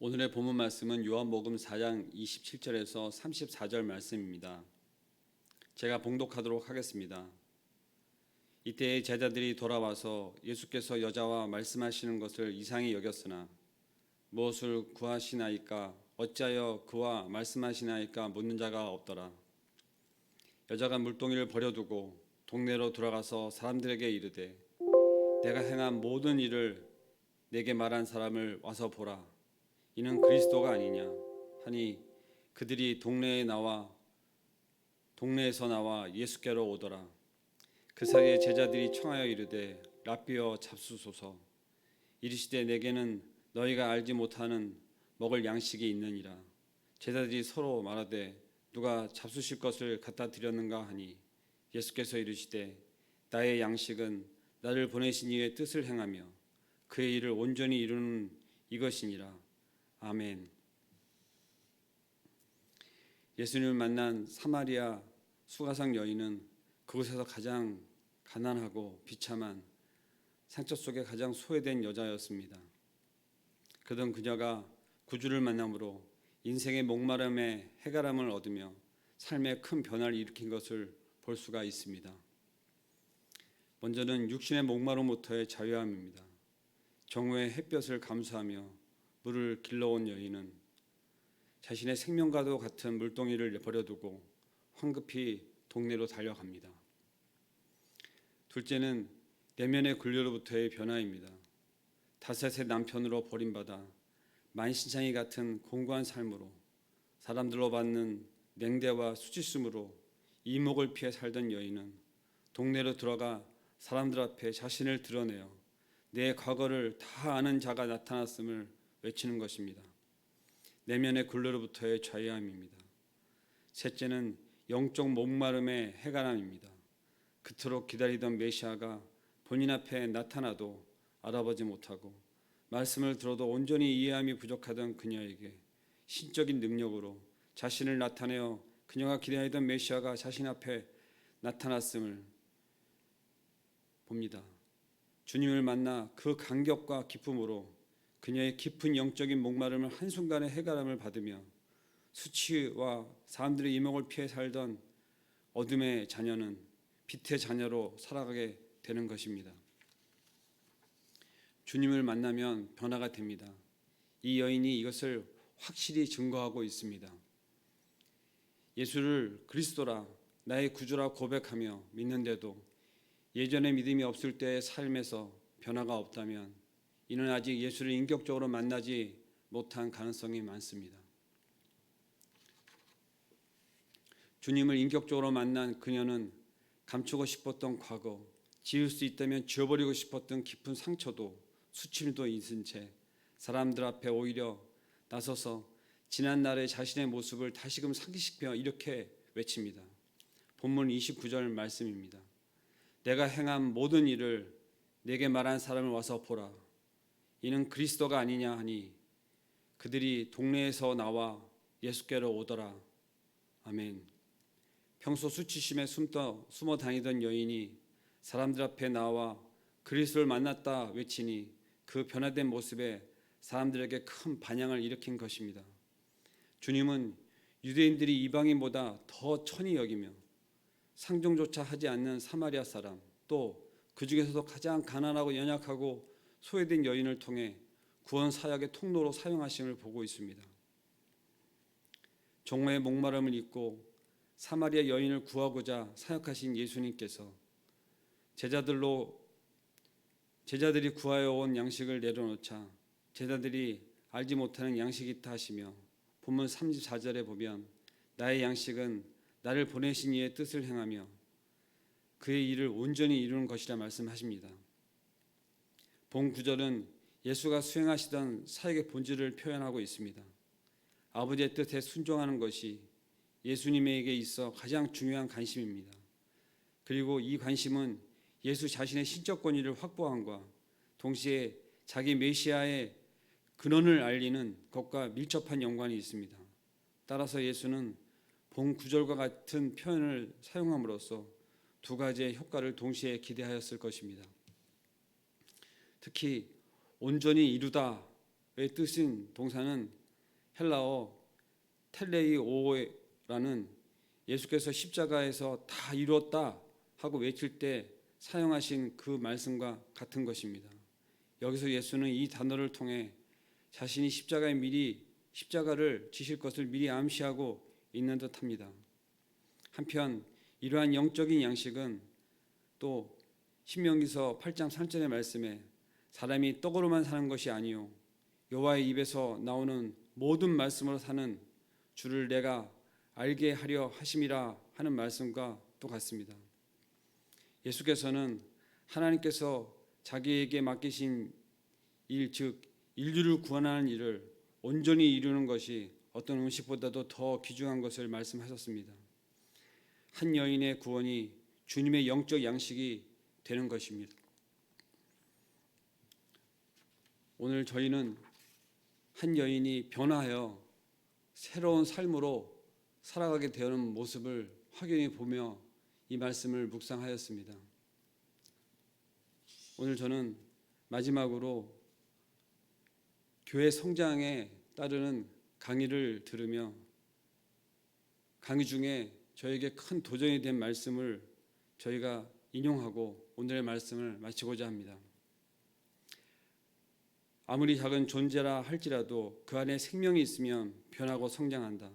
오늘의 본문 말씀은 요한복음 4장 27절에서 34절 말씀입니다. 제가 봉독하도록 하겠습니다. 이때 제자들이 돌아와서 예수께서 여자와 말씀하시는 것을 이상히 여겼으나 무엇을 구하시나이까 어찌하여 그와 말씀하시나이까 묻는 자가 없더라. 여자가 물동이를 버려두고 동네로 돌아가서 사람들에게 이르되 내가 행한 모든 일을 내게 말한 사람을 와서 보라. 이는 그리스도가 아니냐 하니 그들이 동네에서 나와 예수께로 오더라. 그 사이에 제자들이 청하여 이르되 랍비여 잡수소서. 이르시되 내게는 너희가 알지 못하는 먹을 양식이 있느니라. 제자들이 서로 말하되 누가 잡수실 것을 갖다 드렸는가 하니 예수께서 이르시되 나의 양식은 나를 보내신 이의 뜻을 행하며 그의 일을 온전히 이루는 이것이니라. 아멘. 예수님을 만난 사마리아 수가성 여인은 그곳에서 가장 가난하고 비참한 상처 속에 가장 소외된 여자였습니다. 그던 그녀가 구주를 만남으로 인생의 목마름에 해결함을 얻으며 삶에 큰 변화를 일으킨 것을 볼 수가 있습니다. 먼저는 육신의 목마름부터의 자유함입니다. 정오의 햇볕을 감수하며 물을 길러온 여인은 자신의 생명과도 같은 물동이를 버려두고 황급히 동네로 달려갑니다. 둘째는 내면의 굴레로부터의 변화입니다. 다섯의 남편으로 버림받아 만신창이 같은 공고한 삶으로 사람들로 받는 냉대와 수치심으로 이목을 피해 살던 여인은 동네로 들어가 사람들 앞에 자신을 드러내어 내 과거를 다 아는 자가 나타났음을 외치는 것입니다. 내면의 굴레로부터의 자유함입니다. 셋째는 영적 목마름의 해결함입니다. 그토록 기다리던 메시아가 본인 앞에 나타나도 알아보지 못하고 말씀을 들어도 온전히 이해함이 부족하던 그녀에게 신적인 능력으로 자신을 나타내어 그녀가 기다리던 메시아가 자신 앞에 나타났음을 봅니다. 주님을 만나 그 감격과 기쁨으로 그녀의 깊은 영적인 목마름을 한순간에 해결함을 받으며 수치와 사람들의 이목을 피해 살던 어둠의 자녀는 빛의 자녀로 살아가게 되는 것입니다. 주님을 만나면 변화가 됩니다. 이 여인이 이것을 확실히 증거하고 있습니다. 예수를 그리스도라 나의 구주라 고백하며 믿는데도 예전에 믿음이 없을 때의 삶에서 변화가 없다면 이는 아직 예수를 인격적으로 만나지 못한 가능성이 많습니다. 주님을 인격적으로 만난 그녀는 감추고 싶었던 과거, 지울 수 있다면 지워버리고 싶었던 깊은 상처도 수치심도 있은 채 사람들 앞에 오히려 나서서 지난 날의 자신의 모습을 다시금 상기시켜 이렇게 외칩니다. 본문 29절 말씀입니다. 내가 행한 모든 일을 내게 말한 사람을 와서 보라. 이는 그리스도가 아니냐 하니 그들이 동네에서 나와 예수께로 오더라. 아멘. 평소 수치심에 숨어 다니던 여인이 사람들 앞에 나와 그리스도를 만났다 외치니 그 변화된 모습에 사람들에게 큰 반향을 일으킨 것입니다. 주님은 유대인들이 이방인보다 더 천히 여기며 상종조차 하지 않는 사마리아 사람, 또 그 중에서도 가장 가난하고 연약하고 소외된 여인을 통해 구원 사역의 통로로 사용하심을 보고 있습니다. 정오의 목마름을 잊고 사마리아 여인을 구하고자 사역하신 예수님께서 제자들이 구하여 온 양식을 내려놓자 제자들이 알지 못하는 양식이 있다 하시며 본문 34절에 보면 나의 양식은 나를 보내신 이의 뜻을 행하며 그의 일을 온전히 이루는 것이라 말씀하십니다. 본 구절은 예수가 수행하시던 사역의 본질을 표현하고 있습니다. 아버지의 뜻에 순종하는 것이 예수님에게 있어 가장 중요한 관심입니다. 그리고 이 관심은 예수 자신의 신적 권위를 확보함과 동시에 자기 메시아의 근원을 알리는 것과 밀접한 연관이 있습니다. 따라서 예수는 본 구절과 같은 표현을 사용함으로써 두 가지의 효과를 동시에 기대하였을 것입니다. 특히 온전히 이루다 뜻인 동사는 헬라어 텔레이오라는 예수께서 십자가에서 다 이루었다 하고 외칠 때 사용하신 그 말씀과 같은 것입니다. 여기서 예수는 이 단어를 통해 자신이 십자가를 지실 것을 미리 암시하고 있는 듯합니다. 한편 이러한 영적인 양식은 또 신명기서 8장 3절의 말씀에 사람이 떡으로만 사는 것이 아니요 여호와의 입에서 나오는 모든 말씀으로 사는 주를 내가 알게 하려 하심이라 하는 말씀과 똑같습니다. 예수께서는 하나님께서 자기에게 맡기신 일, 즉 인류를 구원하는 일을 온전히 이루는 것이 어떤 음식보다도 더 귀중한 것을 말씀하셨습니다. 한 여인의 구원이 주님의 영적 양식이 되는 것입니다. 오늘 저희는 한 여인이 변화하여 새로운 삶으로 살아가게 되는 모습을 확연히 보며 이 말씀을 묵상하였습니다. 오늘 저는 마지막으로 교회 성장에 따르는 강의를 들으며 강의 중에 저에게 큰 도전이 된 말씀을 저희가 인용하고 오늘의 말씀을 마치고자 합니다. 아무리 작은 존재라 할지라도 그 안에 생명이 있으면 변하고 성장한다.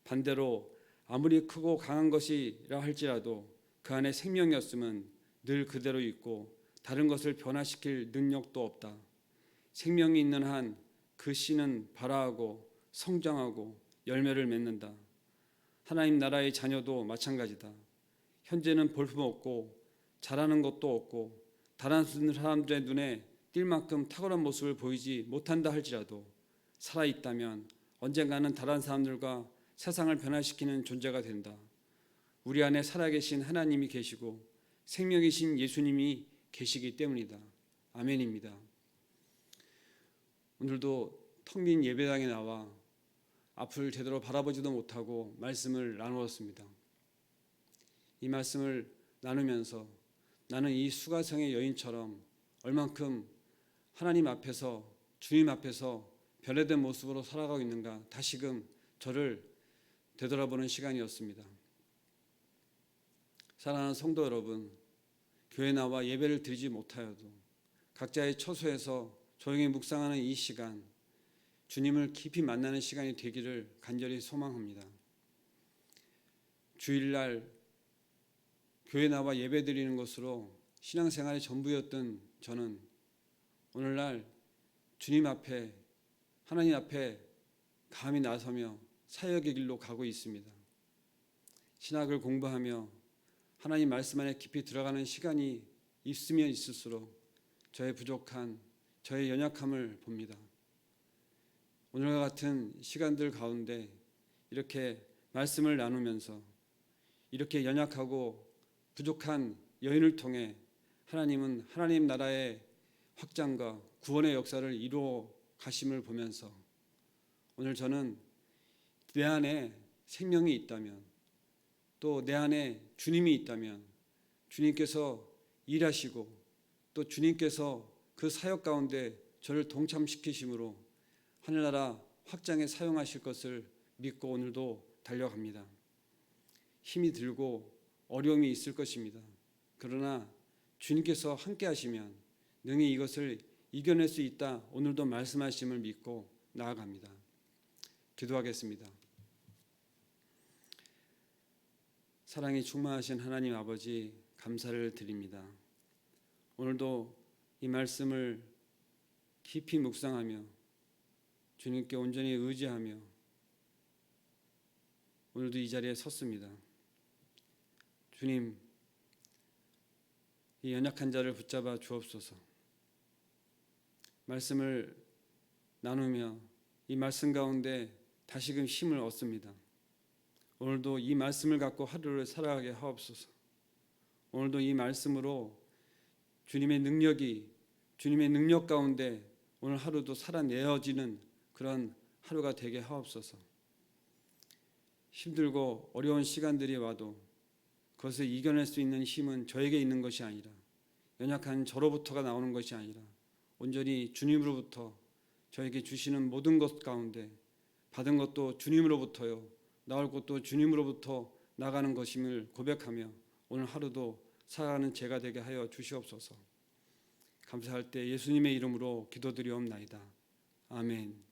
반대로 아무리 크고 강한 것이라 할지라도 그 안에 생명이 없으면 늘 그대로 있고 다른 것을 변화시킬 능력도 없다. 생명이 있는 한 그 씨는 발화하고 성장하고 열매를 맺는다. 하나님 나라의 자녀도 마찬가지다. 현재는 볼품없고 잘하는 것도 없고 다른 사람들의 눈에 띌 만큼 탁월한 모습을 보이지 못한다 할지라도 살아있다면 언젠가는 다른 사람들과 세상을 변화시키는 존재가 된다. 우리 안에 살아계신 하나님이 계시고 생명이신 예수님이 계시기 때문이다. 아멘입니다. 오늘도 텅 빈 예배당에 나와 앞을 제대로 바라보지도 못하고 말씀을 나누었습니다. 이 말씀을 나누면서 나는 이 수가성의 여인처럼 얼만큼 하나님 앞에서 주님 앞에서 변화된 모습으로 살아가고 있는가 다시금 저를 되돌아보는 시간이었습니다. 사랑하는 성도 여러분, 교회 나와 예배를 드리지 못하여도 각자의 처소에서 조용히 묵상하는 이 시간, 주님을 깊이 만나는 시간이 되기를 간절히 소망합니다. 주일날 교회 나와 예배 드리는 것으로 신앙생활의 전부였던 저는 오늘날 주님 앞에 하나님 앞에 감히 나서며 사역의 길로 가고 있습니다. 신학을 공부하며 하나님 말씀 안에 깊이 들어가는 시간이 있으면 있을수록 저의 부족한 저의 연약함을 봅니다. 오늘과 같은 시간들 가운데 이렇게 말씀을 나누면서 이렇게 연약하고 부족한 여인을 통해 하나님은 하나님 나라의 확장과 구원의 역사를 이루어 가심을 보면서 오늘 저는 내 안에 생명이 있다면 또 내 안에 주님이 있다면 주님께서 일하시고 또 주님께서 그 사역 가운데 저를 동참시키심으로 하늘나라 확장에 사용하실 것을 믿고 오늘도 달려갑니다. 힘이 들고 어려움이 있을 것입니다. 그러나 주님께서 함께 하시면 능히 이것을 이겨낼 수 있다. 오늘도 말씀하심을 믿고 나아갑니다. 기도하겠습니다. 사랑이 충만하신 하나님 아버지 감사를 드립니다. 오늘도 이 말씀을 깊이 묵상하며 주님께 온전히 의지하며 오늘도 이 자리에 섰습니다. 주님, 이 연약한 자를 붙잡아 주옵소서. 말씀을 나누며 이 말씀 가운데 다시금 힘을 얻습니다. 오늘도 이 말씀을 갖고 하루를 살아가게 하옵소서. 오늘도 이 말씀으로 주님의 능력 가운데 오늘 하루도 살아내어지는 그런 하루가 되게 하옵소서. 힘들고 어려운 시간들이 와도 그것을 이겨낼 수 있는 힘은 저에게 있는 것이 아니라 연약한 저로부터가 나오는 것이 아니라 온전히 주님으로부터 저에게 주시는 모든 것 가운데 받은 것도 주님으로부터요, 나올 것도 주님으로부터 나가는 것임을 고백하며 오늘 하루도 살아가는 제가 되게 하여 주시옵소서. 감사할 때 예수님의 이름으로 기도드리옵나이다. 아멘.